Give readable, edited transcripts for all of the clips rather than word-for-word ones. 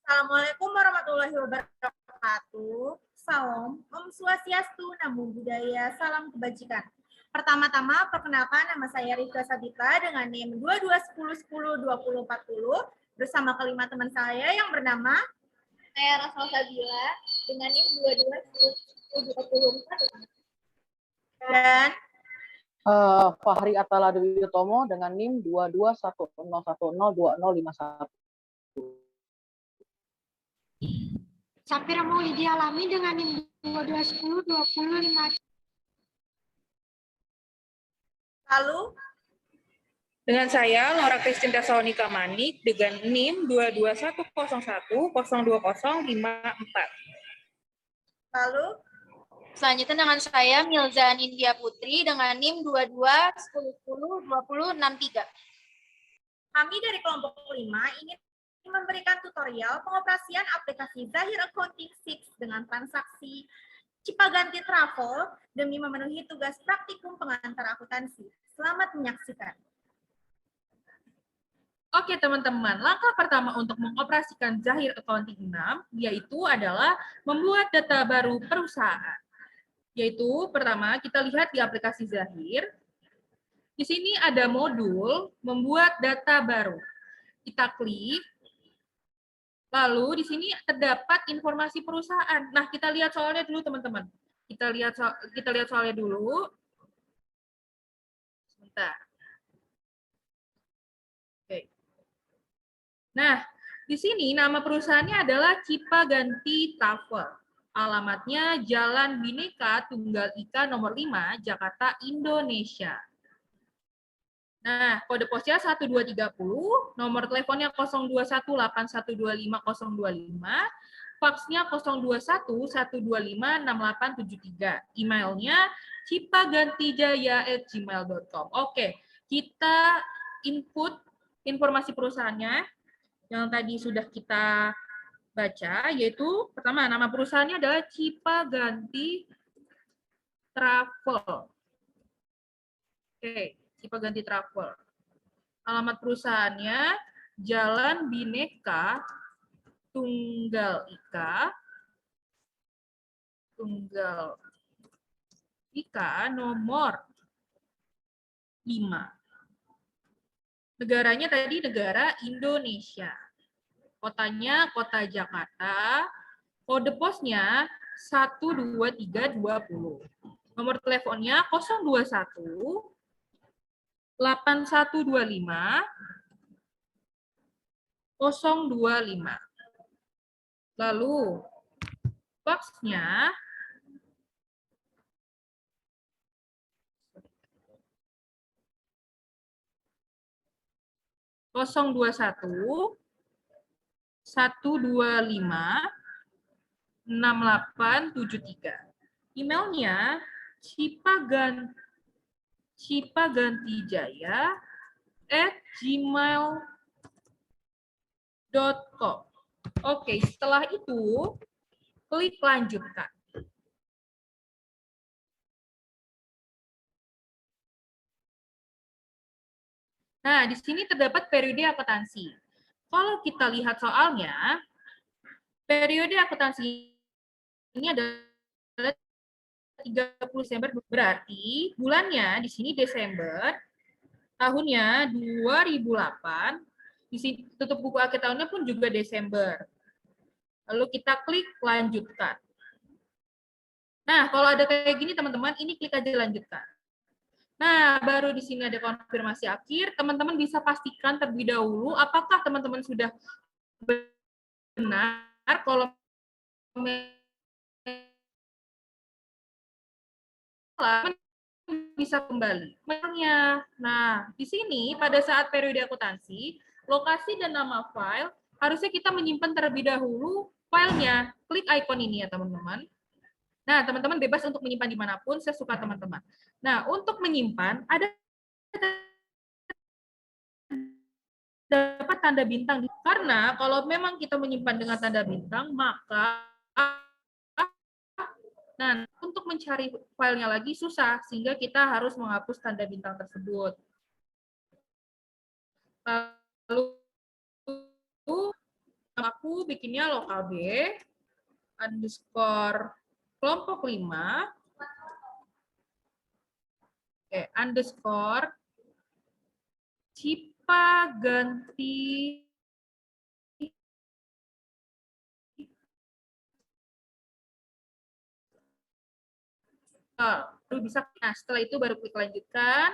Assalamualaikum warahmatullahi wabarakatuh. Salam, Om Swastiastu, Namo Buddhaya, salam kebajikan. Pertama-tama, perkenalkan nama saya Rifka Sabita dengan NIM 2210102040 bersama kelima teman saya yang bernama saya Rasal Sabila dengan NIM 2210102040 dan Fahri Atala Dewi Utomo dengan NIM 2210102051. Sapira Mauhidi Alami dengan NIM 22102050. lalu Dengan saya, Laura Kristinta Sonika Manik, dengan NIM 2210102054. lalu Selanjutnya dengan saya Milza Nindya Putri dengan NIM 2210102063. Kami dari kelompok 5 ingin memberikan tutorial pengoperasian aplikasi Zahir Accounting 6 dengan transaksi Cipaganti Travel demi memenuhi tugas praktikum pengantar akuntansi. Selamat menyaksikan. Oke teman-teman, langkah pertama untuk mengoperasikan Zahir Accounting 6 yaitu adalah membuat data baru perusahaan. Yaitu pertama kita lihat di aplikasi Zahir. Di sini ada modul membuat data baru. Kita klik. Lalu di sini terdapat informasi perusahaan. Nah, kita lihat soalnya dulu teman-teman. Kita lihat soalnya dulu. Sebentar. Oke. Nah, di sini nama perusahaannya adalah Cipaganti Travel. Alamatnya Jalan Bhinneka Tunggal Ika nomor 5, Jakarta, Indonesia. Nah, kode posnya 1230, nomor teleponnya 0218125025, faksnya 0211256873, emailnya cipagantijaya@gmail.com. Oke, kita input informasi perusahaannya yang tadi sudah kita baca, yaitu pertama nama perusahaannya adalah Cipaganti Travel. Oke. Cipaganti Travel. Alamat perusahaannya Jalan Bhinneka Tunggal Ika nomor 5. Negaranya tadi negara Indonesia. Kotanya kota Jakarta. Kode posnya 12320. Nomor teleponnya 021 8125 025. Lalu faksnya 021 125 6873. Emailnya cipagantijaya@gmail.com. Oke, setelah itu klik lanjutkan. Nah, di sini terdapat periode akuntansi. Kalau kita lihat soalnya, periode akuntansi ini adalah 30 Desember, berarti bulannya di sini Desember, tahunnya 2008, di sini tutup buku akhir tahunnya pun juga Desember. Lalu kita klik lanjutkan. Nah, kalau ada kayak gini teman-teman, ini klik aja lanjutkan. Nah, baru di sini ada konfirmasi akhir, teman-teman bisa pastikan terlebih dahulu apakah teman-teman sudah benar. Kalau bisa kembali. Nah, di sini pada saat periode akuntansi, lokasi dan nama file harusnya kita menyimpan terlebih dahulu filenya. Klik icon ini ya teman-teman. Nah, teman-teman bebas untuk menyimpan dimanapun sesuka teman-teman. Nah, untuk menyimpan ada dapat tanda bintang, karena kalau memang kita menyimpan dengan tanda bintang, maka nah, untuk mencari filenya lagi susah, sehingga kita harus menghapus tanda bintang tersebut. Lalu Aku bikinnya lokal B underscore kelompok 5 underscore Cipaganti baru bisa. Nah, setelah itu baru klik lanjutkan.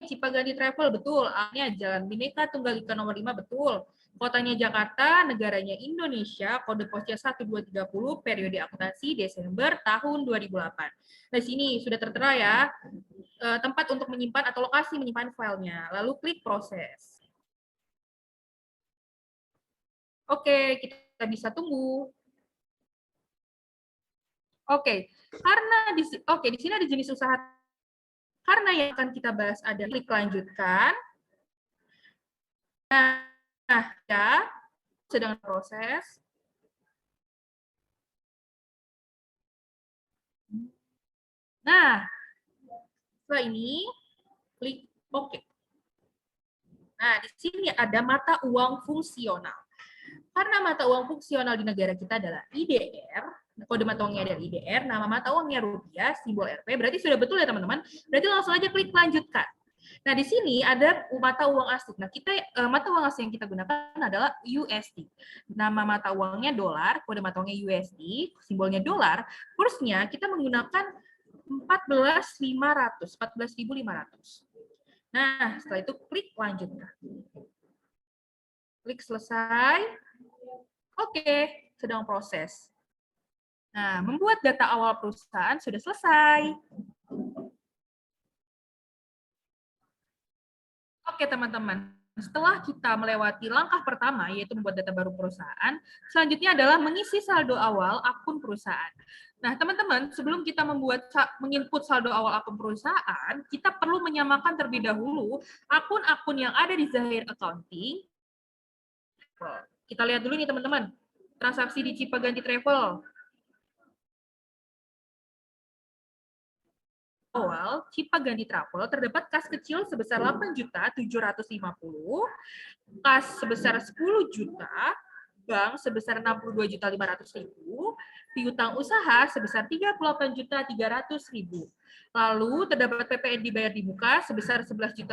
Cipaganti Travel, betul. A-nya Jalan Bhinneka Tunggal Ika nomor 5, betul. Kotanya Jakarta, negaranya Indonesia, kode posnya 1230, periode akuntansi Desember tahun 2008. Nah, sini sudah tertera ya, tempat untuk menyimpan atau lokasi menyimpan filenya. Lalu klik proses. Oke, kita bisa tunggu. Oke, karena di sini ada jenis usaha. Karena yang akan kita bahas ada klik lanjutkan. Nah, ya, sedang proses. Nah, setelah ini klik OK. Nah, di sini ada mata uang fungsional. Karena mata uang fungsional di negara kita adalah IDR, kode mata uangnya adalah IDR, nama mata uangnya rupiah, simbol Rp, berarti sudah betul ya teman-teman. Berarti langsung aja klik lanjutkan. Nah, di sini ada mata uang asing. Nah, mata uang asing yang kita gunakan adalah USD. Nama mata uangnya dolar, kode mata uangnya USD, simbolnya dolar. Kursnya kita menggunakan 14.500. Nah, setelah itu klik lanjutkan. Klik selesai. Oke, sedang proses. Nah, membuat data awal perusahaan sudah selesai. Oke, teman-teman. Setelah kita melewati langkah pertama, yaitu membuat data baru perusahaan, selanjutnya adalah mengisi saldo awal akun perusahaan. Nah, teman-teman, sebelum kita menginput saldo awal akun perusahaan, kita perlu menyamakan terlebih dahulu akun-akun yang ada di Zahir Accounting. Kita lihat dulu nih, teman-teman. Transaksi di Cipaganti Travel. Awal Cipaganti Travel terdapat kas kecil sebesar 8.750.000, kas sebesar 10 juta, bank sebesar 62.500.000, piutang usaha sebesar 38.300.000. Lalu terdapat PPN dibayar di muka sebesar 11.500.000,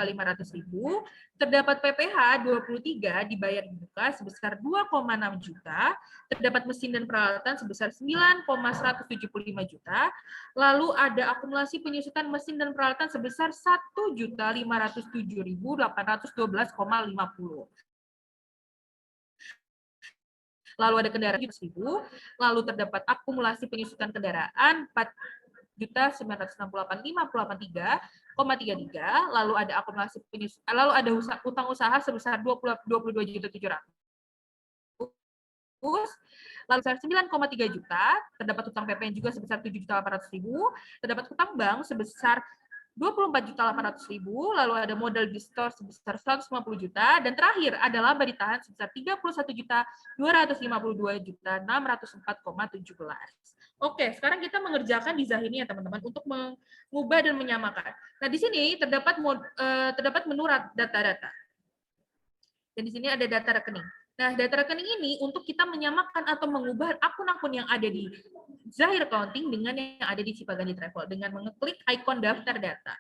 terdapat PPh 23 dibayar di muka sebesar 2,6 juta, terdapat mesin dan peralatan sebesar 9,175 juta, lalu ada akumulasi penyusutan mesin dan peralatan sebesar 1.507.812,50. Lalu ada kendaraan 1.000, lalu terdapat akumulasi penyusutan kendaraan 4.968.583,33, lalu ada akumulasi lalu ada utang usaha sebesar 22.700. Lalu sebesar 9,3 juta, terdapat utang PPN juga sebesar 7.800.000, terdapat utang bank sebesar 24.800.000, lalu ada modal di store sebesar 150 juta, dan terakhir ada laba ditahan sebesar 31.254,17. Oke, sekarang kita mengerjakan di Zahirnya teman-teman untuk mengubah dan menyamakan. Nah, di sini terdapat menu data-data. Dan di sini ada data rekening. Nah, data rekening ini untuk kita menyamakan atau mengubah akun-akun yang ada di Zahir Accounting dengan yang ada di Cipaganti Travel dengan mengeklik ikon daftar data.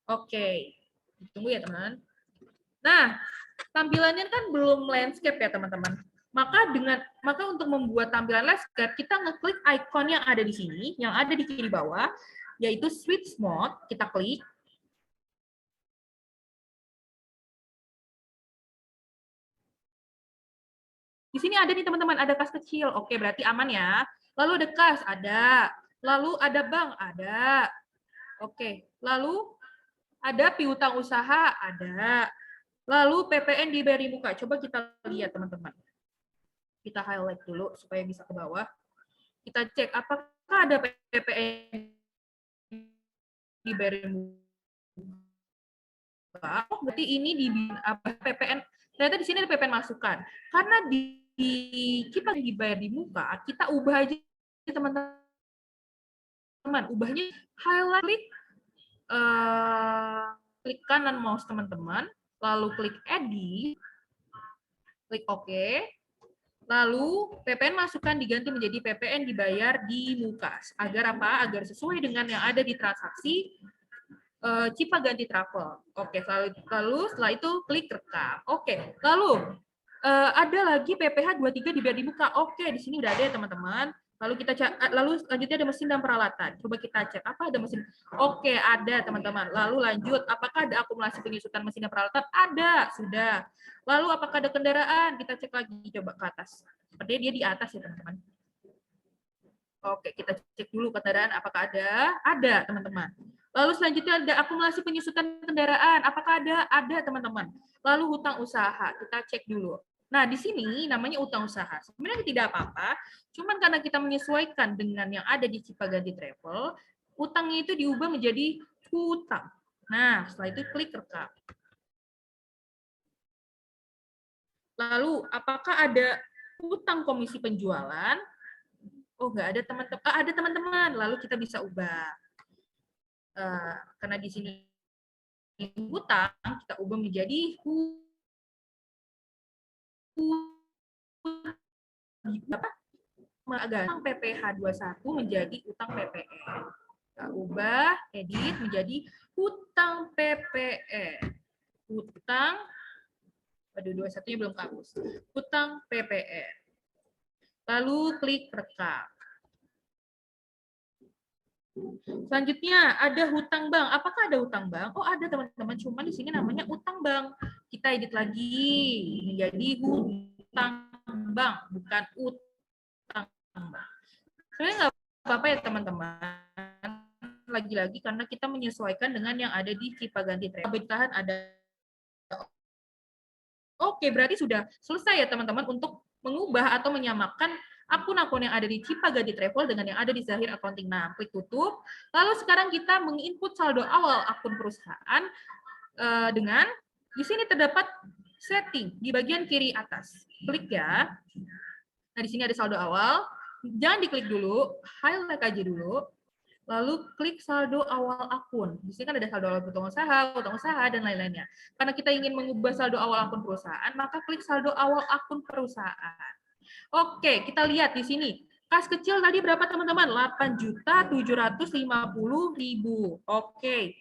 Oke, tunggu ya teman. Nah, tampilannya kan belum landscape ya teman-teman. Maka untuk membuat tampilan landscape kita ngeklik ikon yang ada di sini, yang ada di kiri bawah, yaitu switch mode. Kita klik. Di sini ada nih teman-teman, ada kas kecil. Oke, berarti aman ya. Lalu ada kas, ada. Lalu ada bank, ada. Oke, lalu ada piutang usaha, ada. Lalu PPN dibayar di muka. Coba kita lihat teman-teman. Kita highlight dulu supaya bisa ke bawah. Kita cek apakah ada PPN dibayar di muka. Oh, berarti ini di PPN. Ternyata di sini ada PPN masukan. Karena di kita dibayar di muka, kita ubah aja teman-teman. Ubahnya highlight, klik kanan mouse teman-teman, lalu klik edit, klik OK. Lalu PPN masukkan diganti menjadi PPN dibayar di Mukas. Agar apa? Agar sesuai dengan yang ada di transaksi Cipaganti Travel. Oke, lalu setelah itu klik rekam. Oke, lalu ada lagi PPH 23 dibayar di muka. Oke, di sini udah ada ya teman-teman. Lalu kita lalu selanjutnya ada mesin dan peralatan. Coba kita cek apa ada mesin. Oke, ada teman-teman. Lalu lanjut, apakah ada akumulasi penyusutan mesin dan peralatan? Ada, sudah. Lalu apakah ada kendaraan? Kita cek lagi, coba ke atas. Sepertinya dia di atas ya teman-teman. Oke, kita cek dulu kendaraan apakah ada? Ada, teman-teman. Lalu selanjutnya ada akumulasi penyusutan kendaraan. Apakah ada? Ada, teman-teman. Lalu hutang usaha, kita cek dulu. Nah, di sini namanya hutang usaha. Sebenarnya tidak apa-apa, cuman karena kita menyesuaikan dengan yang ada di Cipaganti Travel, hutangnya itu diubah menjadi hutang. Nah, setelah itu klik rekam. Lalu, apakah ada hutang komisi penjualan? Oh, nggak ada teman-teman. Ada teman-teman. Lalu kita bisa ubah. Karena di sini hutang, kita ubah menjadi utang PPH 21 menjadi utang PPN. Kita ubah, edit menjadi hutang PPN. Hutang, aduh 21-nya belum kehapus. Hutang PPN. Lalu klik rekam. Selanjutnya ada hutang bank. Apakah ada hutang bank? Oh, ada teman-teman. Cuma di sini namanya hutang bank. Kita edit lagi menjadi hutang bank, bukan utang bank. Sebenarnya nggak apa-apa ya teman-teman. Lagi-lagi karena kita menyesuaikan dengan yang ada di Cipaganti Travel. Bertahan ada. Oke, berarti sudah selesai ya teman-teman untuk mengubah atau menyamakan akun-akun yang ada di Cipaganti Travel dengan yang ada di Zahir Accounting. Nah, klik tutup. Lalu sekarang kita menginput saldo awal akun perusahaan dengan di sini terdapat setting di bagian kiri atas. Klik ya. Nah, di sini ada saldo awal. Jangan diklik dulu, highlight aja dulu. Lalu klik saldo awal akun. Di sini kan ada saldo awal utang usaha, dan lain-lainnya. Karena kita ingin mengubah saldo awal akun perusahaan, maka klik saldo awal akun perusahaan. Oke, kita lihat di sini. Kas kecil tadi berapa teman-teman? 8.750.000. Oke.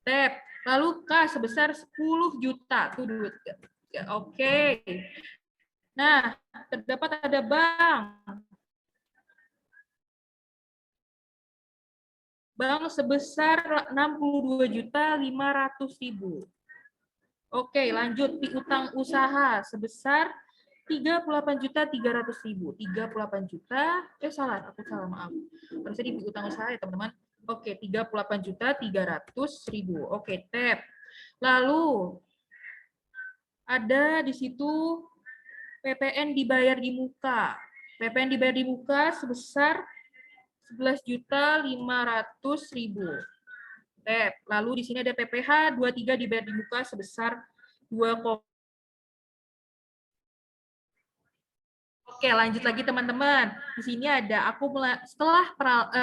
Tab. Lalu kas sebesar 10 juta. Tuh duit. Oke. Nah, terdapat ada bank. Bank sebesar 62.500.000. Oke, lanjut piutang usaha sebesar 38.300.000. 38 juta, salah, aku salah, maaf. Harusnya di piutang usaha ya, teman-teman. Oke, 38.300.000. Oke, tab. Lalu ada di situ PPN dibayar di muka. PPN dibayar di muka sebesar 11.500.000. Tab. Lalu di sini ada PPH 23 dibayar di muka sebesar 2. Oke, lanjut lagi teman-teman. Di sini ada akumulasi setelah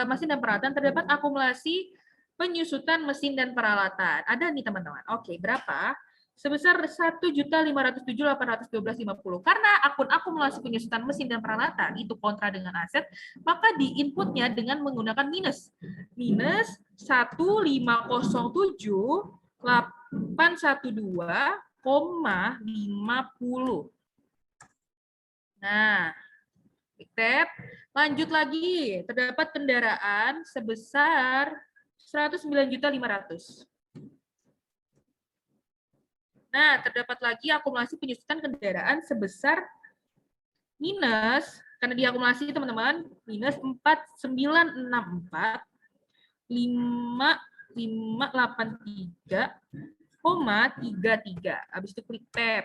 mesin dan peralatan terdapat akumulasi penyusutan mesin dan peralatan. Ada nih teman-teman. Oke, berapa? Sebesar 1.507.812.50. Karena akun akumulasi penyusutan mesin dan peralatan itu kontra dengan aset, maka di inputnya dengan menggunakan minus. Minus 1.507.812,50. Nah, tab. Lanjut lagi, terdapat kendaraan sebesar 109.500. Nah, terdapat lagi akumulasi penyusutan kendaraan sebesar minus, karena diakumulasi teman-teman, minus 4.964.583,33. Habis itu klik tab.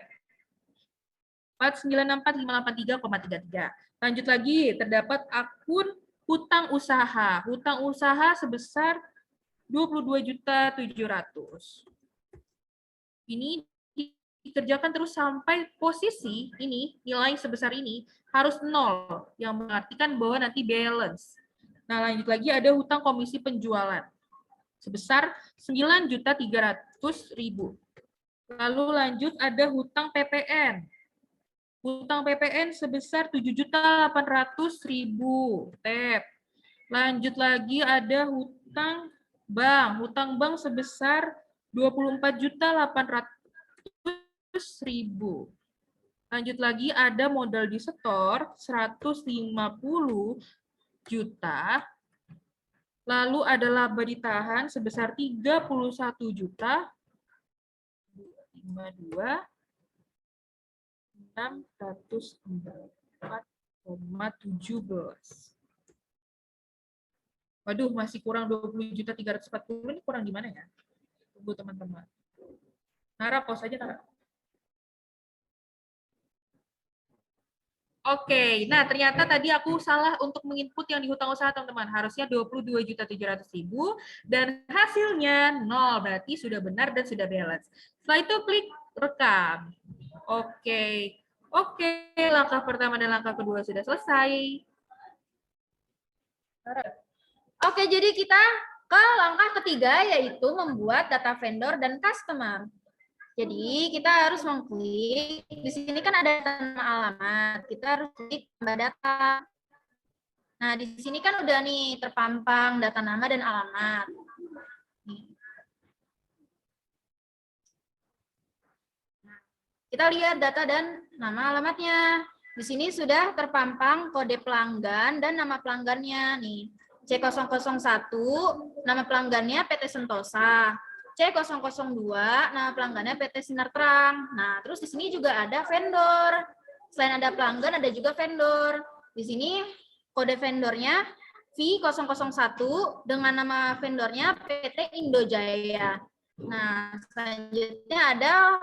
4.964.583,33. Lanjut lagi, terdapat akun hutang usaha. Hutang usaha sebesar 22.700.000. Ini dikerjakan terus sampai posisi ini, nilai sebesar ini harus 0, yang mengartikan bahwa nanti balance. Nah, lanjut lagi ada hutang komisi penjualan sebesar 9.300.000. Lalu lanjut ada hutang PPN. Hutang PPN sebesar 7.800.000 TEP. Lanjut lagi ada hutang bank. Hutang bank sebesar 24.800.000. Lanjut lagi ada modal di setor 150 juta. Lalu ada laba ditahan sebesar 31 juta. 52 604,17. Waduh, masih kurang 20.340. Ini kurang di mana ya? Tunggu teman-teman. Nara, pause aja, Nara. Oke, nah ternyata tadi aku salah untuk menginput yang di hutang usaha, teman-teman. Harusnya 22.700.000 dan hasilnya 0. Berarti sudah benar dan sudah balance. Setelah itu klik rekam. Oke. Oke, langkah pertama dan langkah kedua sudah selesai. Oke, jadi kita ke langkah ketiga, yaitu membuat data vendor dan customer. Jadi kita harus mengklik, di sini kan ada nama alamat, kita harus klik tambah data. Nah, di sini kan udah nih terpampang data nama dan alamat. Kita lihat data dan nama alamatnya. Di sini sudah terpampang kode pelanggan dan nama pelanggannya nih. C001, nama pelanggannya PT Sentosa. C002, nama pelanggannya PT Sinar Terang. Nah, terus di sini juga ada vendor. Selain ada pelanggan, ada juga vendor. Di sini kode vendornya V001 dengan nama vendornya PT Indojaya. Nah, selanjutnya ada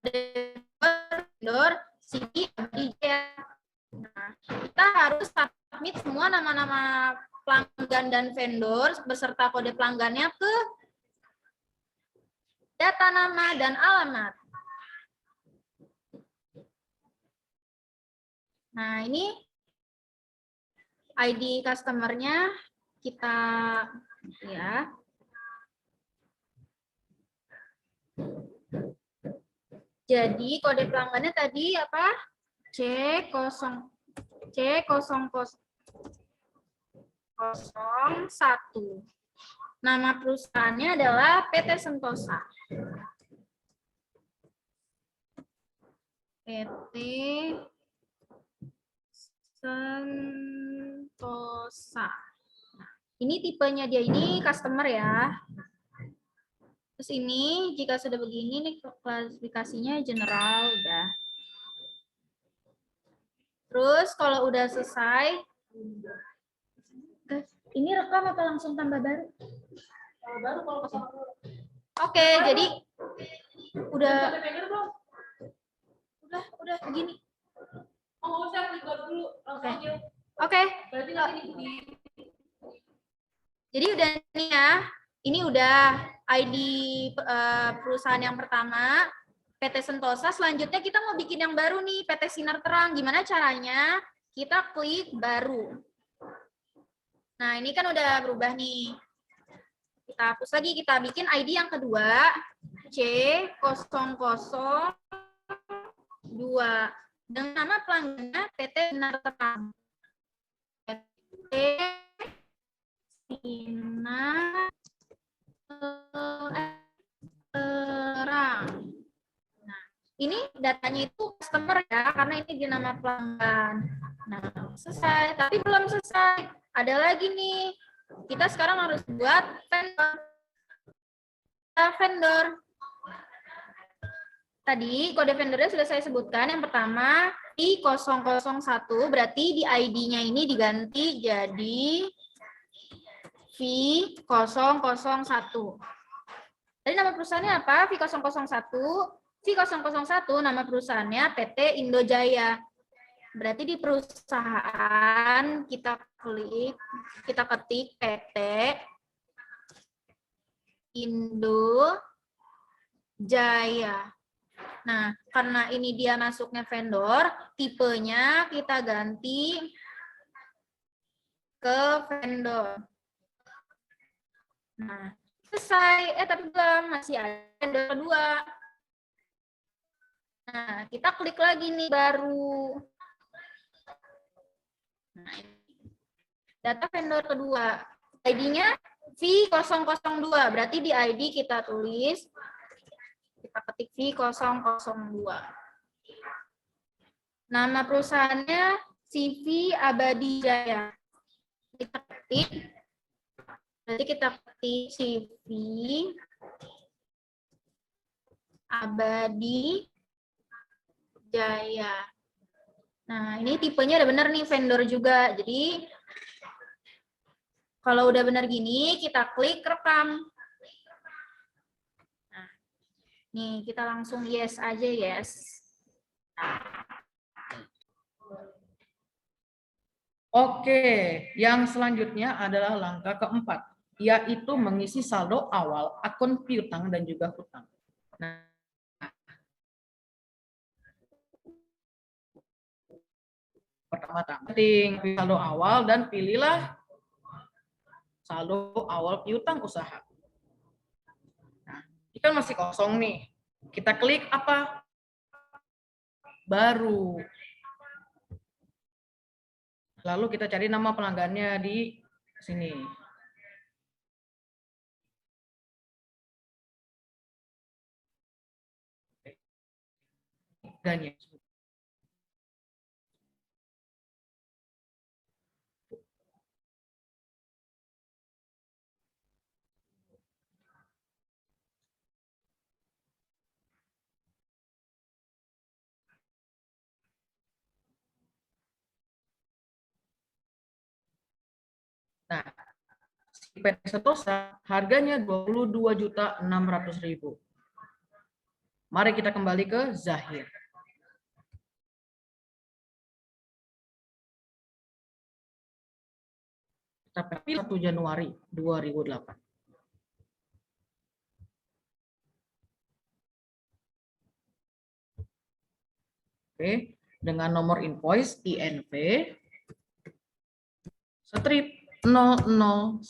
vendor Siti Abdijaya. Nah, kita harus submit semua nama-nama pelanggan dan vendor beserta kode pelanggannya ke data nama dan alamat. Nah, ini ID customer-nya kita ya. Jadi kode pelanggannya tadi apa? C001. Nama perusahaannya adalah PT Sentosa. PT Sentosa. Nah, ini tipenya dia ini customer ya. Terus ini jika sudah begini nih klasifikasinya general udah. Terus kalau udah selesai, ini rekam apa langsung tambah baru? Baru kalau kesana. Oke, jadi udah begini. Oh, saya klik dulu. Oke. Jadi udah nih ya. Ini udah ID perusahaan yang pertama, PT Sentosa. Selanjutnya kita mau bikin yang baru nih, PT Sinar Terang. Gimana caranya? Kita klik baru. Nah, ini kan udah berubah nih. Kita hapus lagi, kita bikin ID yang kedua, C002. Dengan nama pelanggannya PT Sinar Terang. PT Sinar Terang. Nah, ini datanya itu customer ya, karena ini di nama pelanggan. Nah, selesai. Tapi belum selesai. Ada lagi nih. Kita sekarang harus buat vendor. Tadi kode vendornya sudah saya sebutkan. Yang pertama, I001, berarti di ID-nya ini diganti jadi V001. Tadi nama perusahaannya apa? V001. V001 nama perusahaannya PT Indojaya. Berarti di perusahaan kita klik, kita ketik PT Indojaya. Nah, karena ini dia masuknya vendor, tipenya kita ganti ke vendor. Nah, Selesai. Tapi belum, masih ada vendor kedua. Nah, kita klik lagi nih baru. Nah, data vendor kedua. ID-nya V002. Berarti di ID kita tulis, kita ketik V002. Nama perusahaannya CV Abadi Jaya. Kita ketik. Berarti kita ketik CV Abadi Jaya. Nah, ini tipenya udah bener nih, vendor juga. Jadi, kalau udah bener gini, kita klik rekam. Nah, nih, kita langsung yes aja, yes. Oke, yang selanjutnya adalah langkah keempat, yaitu mengisi saldo awal akun piutang dan juga hutang. Nah, pertama-tama ketik saldo awal dan pilihlah saldo awal piutang usaha. Nah, ini kan masih kosong nih. Kita klik apa? Baru. Lalu kita cari nama pelanggannya di sini. Pelanggannya. Nah, si PT Sentosa harganya 22.600.000. Mari kita kembali ke Zahir. Kita pilih 1 Januari 2008. Oke, dengan nomor invoice INV strip 001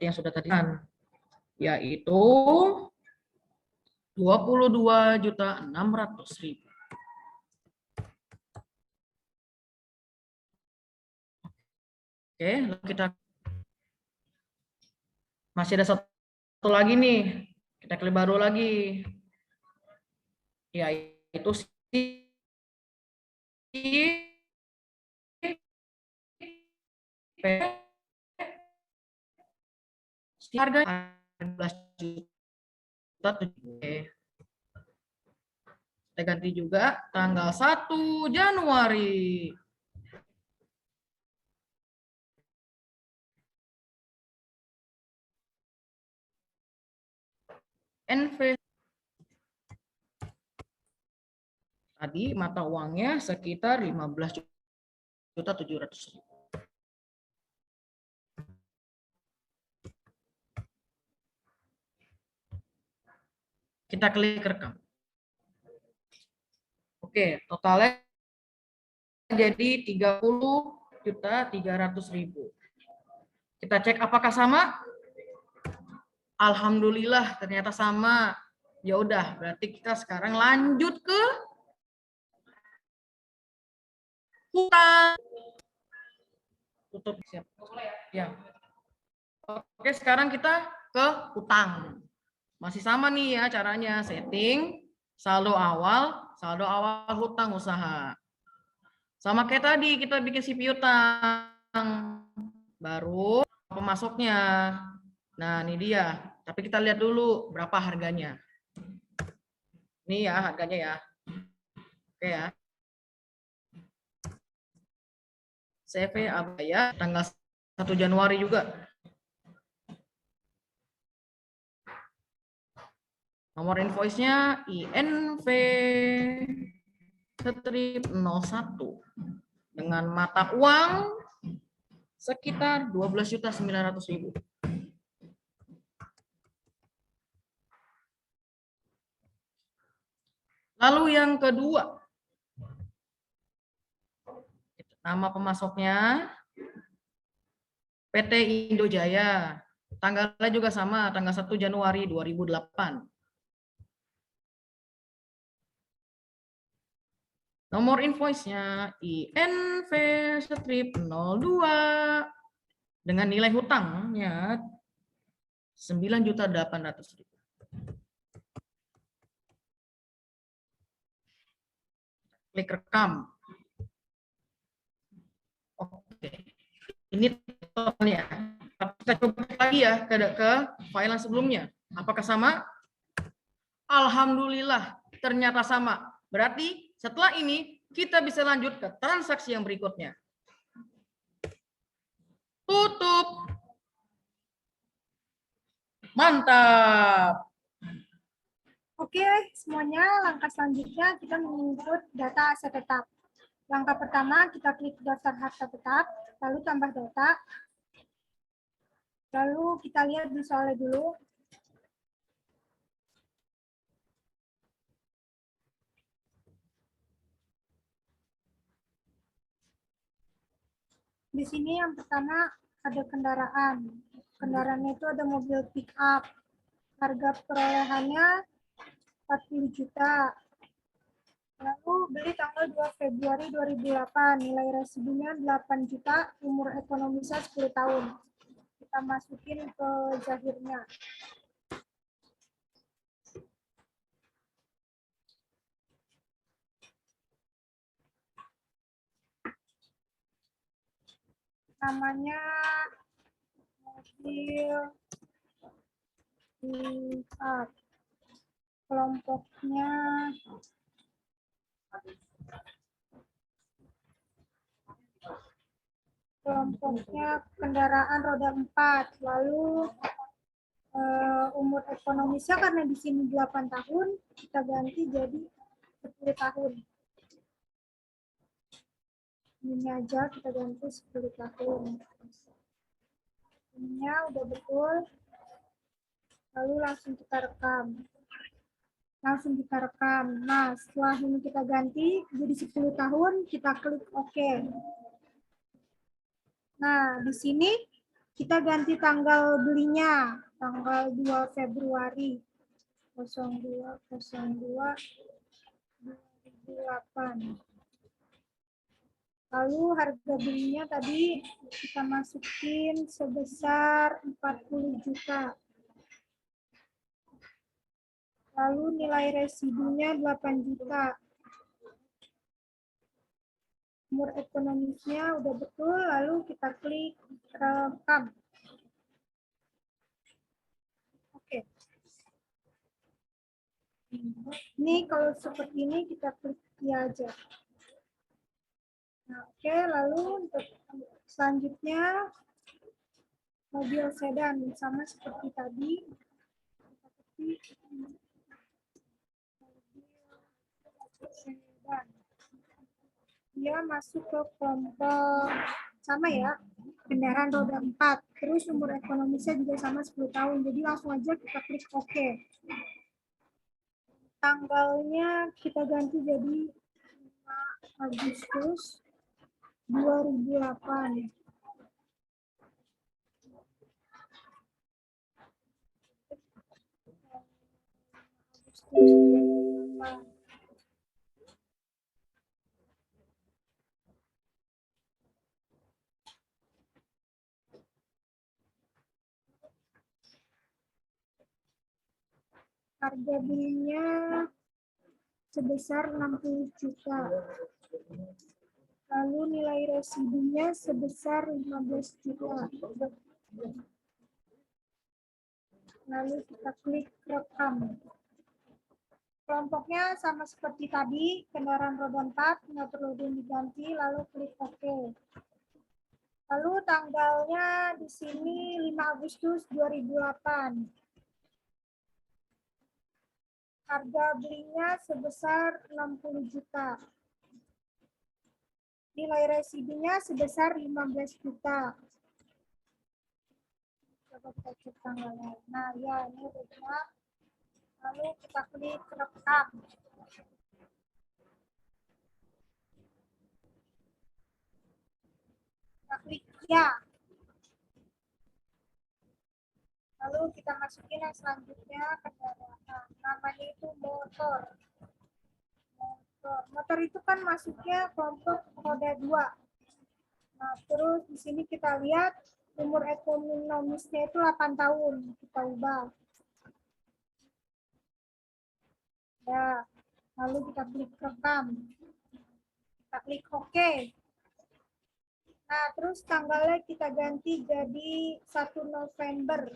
yang sudah tadi kan, yaitu 22.600.000. Oke, lalu kita masih ada satu lagi nih, kita klik baru lagi, yaitu harga 14 juta. Kita ganti juga tanggal 1 Januari. NV tadi mata uangnya sekitar 15.700.000. Kita klik rekam. Oke, totalnya jadi 30.300.000. Kita cek apakah sama? Alhamdulillah ternyata sama. Ya udah, berarti kita sekarang lanjut ke hutang. Tutup siap. Ya. Oke, sekarang kita ke hutang. Masih sama nih ya caranya, setting saldo awal hutang usaha. Sama kayak tadi kita bikin si piutang. Baru pemasoknya. Nah, ini dia. Tapi kita lihat dulu berapa harganya. Ini ya harganya ya. Oke ya. CV Abaya tanggal 1 Januari juga. Nomor invoice-nya INV strip 01 dengan mata uang sekitar 12.900.000. Lalu yang kedua, nama pemasoknya PT Indojaya. Tanggalnya juga sama, tanggal 1 Januari 2008. Nomor invoice-nya INV strip 02 dengan nilai hutangnya 9.800.000. Klik rekam. Oke. Ini totalnya. Kita coba lagi ya ke file yang sebelumnya. Apakah sama? Alhamdulillah, ternyata sama. Berarti setelah ini kita bisa lanjut ke transaksi yang berikutnya. Tutup. Mantap. Oke, semuanya langkah selanjutnya kita menginput data aset tetap. Langkah pertama kita klik daftar harta tetap, lalu tambah data. Lalu kita lihat di soalnya dulu. Di sini yang pertama ada kendaraan. Kendaraannya itu ada mobil pick up. Harga perolehannya 40 juta. Lalu beli tanggal 2 Februari 2008. Nilai residunya 8 juta, umur ekonomisnya 10 tahun. Kita masukin ke zahirnya. Namanya mobil pick-up. Kelompoknya kendaraan roda 4. Lalu umur ekonomisnya karena di sini 8 tahun, kita ganti jadi 10 tahun. Ini aja kita ganti 10 tahun. Ininya udah betul. Lalu langsung kita rekam. Nah, setelah ini kita ganti jadi 10 tahun, kita klik OK. Nah, di sini kita ganti tanggal belinya, tanggal 2 Februari 02/02/2008. Lalu harga belinya tadi kita masukin sebesar 40 juta. Lalu nilai residunya 8 juta. Umur ekonomisnya udah betul, lalu kita klik rekam. Oke. Ini kalau seperti ini kita klik ya aja. Nah, oke, lalu untuk selanjutnya mobil sedan sama seperti tadi. Sedan. Dia masuk ke kelompok sama ya, kendaraan roda 4. Terus umur ekonomisnya juga sama 10 tahun. Jadi langsung aja kita klik OK. Tanggalnya kita ganti jadi 5 Agustus 2008. Harga belinya sebesar 60 juta. Lalu nilai residunya sebesar 15 juta. Lalu kita klik rekam. Kelompoknya sama seperti tadi, kendaraan roda 4, nggak perlu diganti, lalu klik OK. Lalu tanggalnya di sini 5 Agustus 2008. Harga belinya sebesar 60 juta. Nilai residunya sebesar 15 juta. Coba kita cek tanggalnya. Nah, ya ini udah benar. Lalu kita klik rekam. Kita klik ya. Lalu kita masukin yang selanjutnya kendaraan. Namanya itu motor. Motor itu kan masuknya kelompok roda 2. Nah, terus di sini kita lihat umur ekonomisnya itu 8 tahun. Kita ubah. Ya, lalu kita klik rekam. Kita klik OK. Nah, terus tanggalnya kita ganti jadi 1 November.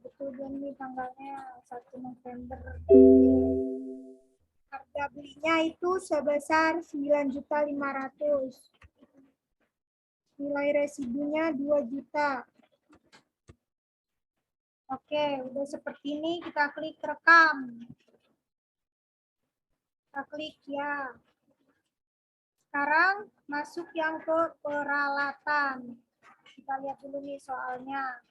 Betul ini tanggalnya 1 November. Harga belinya itu sebesar 9.500.000. Nilai residunya 2 juta. Oke, udah seperti ini kita klik rekam. Kita klik ya. Sekarang masuk yang ke peralatan. Kita lihat dulu nih soalnya.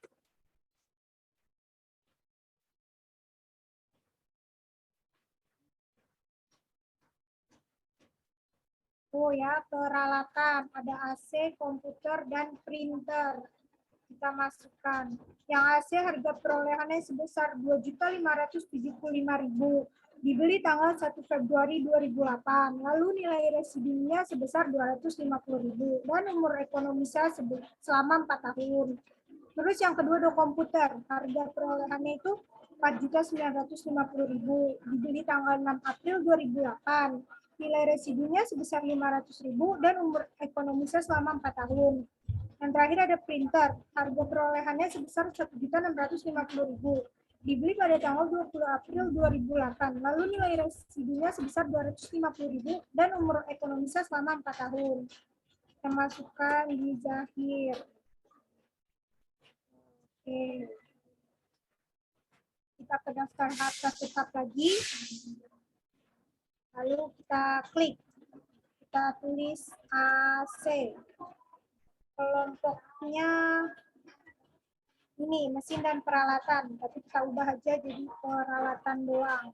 Oh ya, peralatan. Ada AC, komputer, dan printer. Kita masukkan. Yang AC harga perolehannya sebesar 2.575.000. Dibeli tanggal 1 Februari 2008. Lalu nilai residunya sebesar 250.000. Dan umur ekonomisnya selama 4 tahun. Terus yang kedua ada komputer. Harga perolehannya itu 4.950.000. Dibeli tanggal 6 April 2008. Nilai residunya sebesar 500.000 dan umur ekonomisnya selama 4 tahun. Yang terakhir ada printer. Harga perolehannya sebesar 1.650.000. Dibeli pada tanggal 20 April 2008. Lalu nilai residunya sebesar 250.000 dan umur ekonomisnya selama 4 tahun. Kita masukkan di Zahir. Oke. Kita ke daftar harta tetap lagi. Lalu kita klik. Kita tulis AC. Kelompoknya ini mesin dan peralatan, tapi kita ubah aja jadi peralatan doang.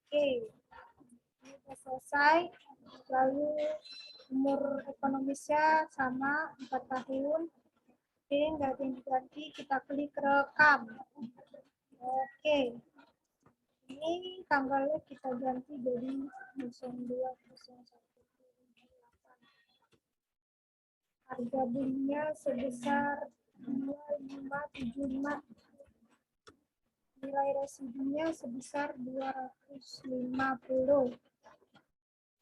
Oke, ini sudah selesai. Lalu umur ekonomisnya sama 4 tahun. Oke, nggak ada yang diganti. Kita klik rekam. Oke, ini tanggalnya kita ganti jadi 0201. Harga belinya sebesar 2.575. Nilai residunya sebesar 250.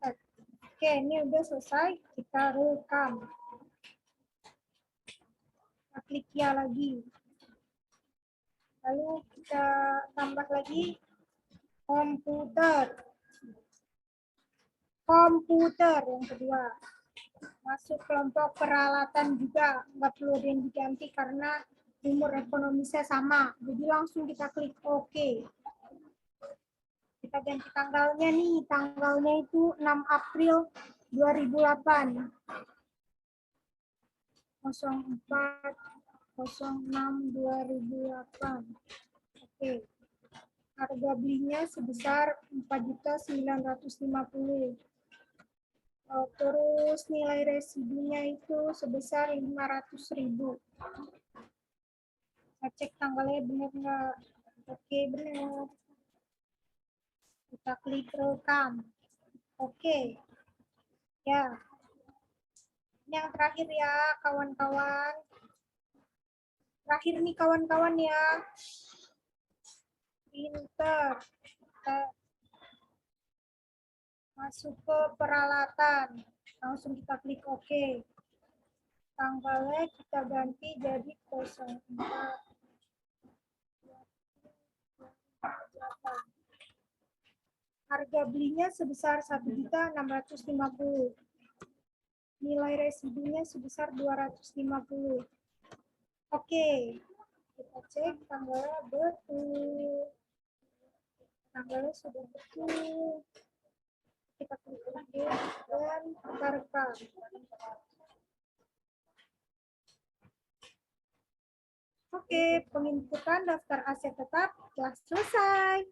Oke, ini udah selesai. Kita rekam. Kita klik ya lagi. Lalu kita tambah lagi komputer. Komputer yang kedua. Masuk kelompok peralatan juga, nggak perlu ada yang diganti karena umur ekonomisnya sama. Jadi langsung kita klik OK. Kita ganti tanggalnya nih, tanggalnya itu 6 April 2008. 04/06/2008. Oke. Harga belinya sebesar 4.950.000. Terus nilai residunya itu sebesar 500.000. Kita cek tanggalnya benar nggak? Oke, benar. Kita klik rekam. Oke. Ya. Yang terakhir ya, kawan-kawan. Terakhir nih, kawan-kawan ya. Printer. Kita masuk ke peralatan. Langsung kita klik OK. Tanggalnya kita ganti jadi 04. Harga belinya sebesar 1.650.000. Nilai residunya sebesar 250. Oke. Kita cek tanggalnya betul. Tanggalnya sudah betul. Kita klik OK dan kita rekam. Oke, penginputan daftar aset tetap telah selesai.